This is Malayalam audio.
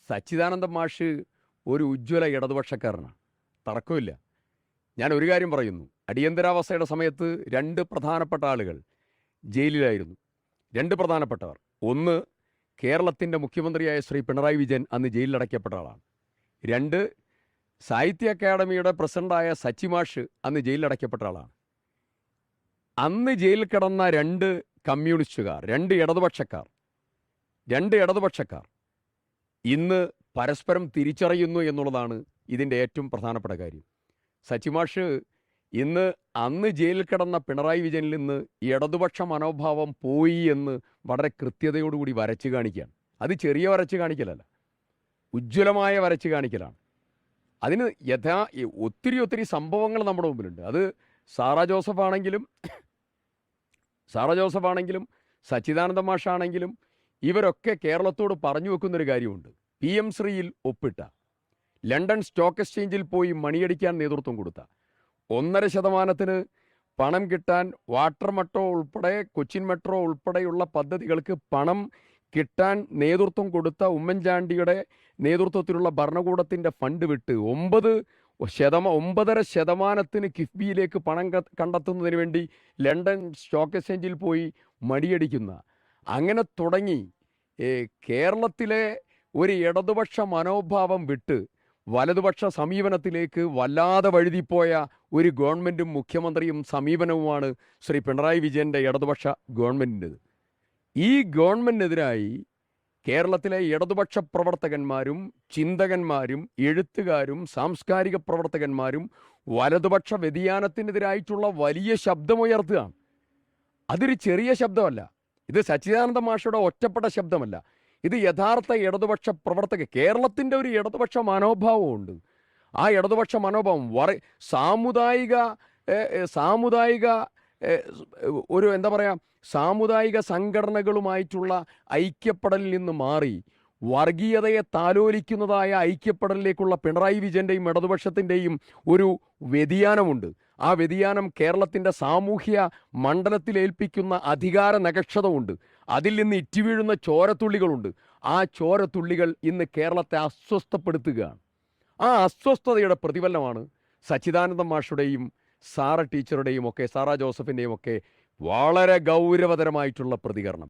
സച്ചിദാനന്ദ മാഷ് ഒരു ഉജ്ജ്വല ഇടതുപക്ഷക്കാരനാണ്, തർക്കമില്ല. ഞാൻ ഒരു കാര്യം പറയുന്നു, അടിയന്തരാവസ്ഥയുടെ സമയത്ത് രണ്ട് പ്രധാനപ്പെട്ട ആളുകൾ ജയിലിലായിരുന്നു. രണ്ട് പ്രധാനപ്പെട്ടവർ. ഒന്ന്, കേരളത്തിൻ്റെ മുഖ്യമന്ത്രിയായ ശ്രീ പിണറായി വിജയൻ അന്ന് ജയിലിലടയ്ക്കപ്പെട്ട ആളാണ്. രണ്ട്, സാഹിത്യ അക്കാദമിയുടെ പ്രസിഡന്റായ സച്ചി മാഷ് അന്ന് ജയിലിലടയ്ക്കപ്പെട്ട ആളാണ്. അന്ന് ജയിലിൽ കിടന്ന രണ്ട് കമ്മ്യൂണിസ്റ്റുകാർ, രണ്ട് ഇടതുപക്ഷക്കാർ ഇന്ന് പരസ്പരം തിരിച്ചറിയുന്നു എന്നുള്ളതാണ് ഇതിൻ്റെ ഏറ്റവും പ്രധാനപ്പെട്ട കാര്യം. സച്ചിമാഷ് ഇന്ന് അന്ന് ജയിലിൽ കിടന്ന പിണറായി വിജയനിൽ നിന്ന് ഇടതുപക്ഷ മനോഭാവം പോയി എന്ന് വളരെ കൃത്യതയോടുകൂടി വരച്ച് കാണിക്കുകയാണ്. അത് ചെറിയ വരച്ച് കാണിക്കലല്ല, ഉജ്ജ്വലമായ വരച്ച് കാണിക്കലാണ്. അതിന് ഒത്തിരി സംഭവങ്ങൾ നമ്മുടെ മുമ്പിലുണ്ട്. അത് സാറാ ജോസഫ് ആണെങ്കിലും സച്ചിദാനന്ദ മാഷാണെങ്കിലും ഇവരൊക്കെ കേരളത്തോട് പറഞ്ഞു വെക്കുന്നൊരു കാര്യമുണ്ട്. PM ശ്രീയിൽ ഒപ്പിട്ട, ലണ്ടൻ സ്റ്റോക്ക് എക്സ്ചേഞ്ചിൽ പോയി മണിയടിക്കാൻ നേതൃത്വം കൊടുത്ത, 1.5% പണം കിട്ടാൻ വാട്ടർ മെട്രോ ഉൾപ്പെടെ കൊച്ചിൻ മെട്രോ ഉൾപ്പെടെയുള്ള പദ്ധതികൾക്ക് പണം കിട്ടാൻ നേതൃത്വം കൊടുത്ത ഉമ്മൻചാണ്ടിയുടെ നേതൃത്വത്തിലുള്ള ഭരണകൂടത്തിൻ്റെ ഫണ്ട് വിട്ട് 9.5% കിഫ്ബിയിലേക്ക് പണം കണ്ടെത്തുന്നതിന് വേണ്ടി ലണ്ടൻ സ്റ്റോക്ക് എക്സ്ചേഞ്ചിൽ പോയി മടിയടിക്കുന്ന, അങ്ങനെ തുടങ്ങി കേരളത്തിലെ ഒരു ഇടതുപക്ഷ മനോഭാവം വിട്ട് വലതുപക്ഷ സമീപനത്തിലേക്ക് വല്ലാതെ വഴുതിപ്പോയ ഒരു ഗവൺമെൻറ്റും മുഖ്യമന്ത്രിയും സമീപനവുമാണ് ശ്രീ പിണറായി വിജയൻ്റെ ഇടതുപക്ഷ ഗവൺമെൻറ്റിൻ്റെത്. ഈ ഗവൺമെൻറ്റിനെതിരായി കേരളത്തിലെ ഇടതുപക്ഷ പ്രവർത്തകന്മാരും ചിന്തകന്മാരും എഴുത്തുകാരും സാംസ്കാരിക പ്രവർത്തകന്മാരും വലതുപക്ഷ വ്യതിയാനത്തിനെതിരായിട്ടുള്ള വലിയ ശബ്ദമുയർത്തുകയാണ്. അതൊരു ചെറിയ ശബ്ദമല്ല. ഇത് സച്ചിദാനന്ദ മാഷയുടെ ഒറ്റപ്പെട്ട ശബ്ദമല്ല. ഇത് യഥാർത്ഥ ഇടതുപക്ഷ പ്രവർത്തക, കേരളത്തിൻ്റെ ഒരു ഇടതുപക്ഷ മനോഭാവമുണ്ട്. ആ ഇടതുപക്ഷ മനോഭാവം സാമുദായിക ഒരു സാമുദായിക സംഘടനകളുമായിട്ടുള്ള ഐക്യപ്പെടലിൽ നിന്ന് മാറി വർഗീയതയെ താലോലിക്കുന്നതായ ഐക്യപ്പെടലിലേക്കുള്ള പിണറായി വിജയൻ്റെയും ഇടതുപക്ഷത്തിൻ്റെയും ഒരു വ്യതിയാനമുണ്ട്. ആ വ്യതിയാനം കേരളത്തിൻ്റെ സാമൂഹ്യ മണ്ഡലത്തിലേൽപ്പിക്കുന്ന അധികാര നഗക്ഷത ഉണ്ട്. അതിൽ നിന്ന് ഇറ്റിവീഴുന്ന ചോരത്തുള്ളികളുണ്ട്. ആ ചോരത്തുള്ളികൾ ഇന്ന് കേരളത്തെ അസ്വസ്ഥപ്പെടുത്തുകയാണ്. ആ അസ്വസ്ഥതയുടെ പ്രതിഫലനമാണ് സച്ചിദാനന്ദ മാഷുടെയും സാറ ടീച്ചറുടെയും ഒക്കെ സാറാ ജോസഫിൻ്റെയും ഒക്കെ വളരെ ഗൗരവതരമായിട്ടുള്ള പ്രതികരണം.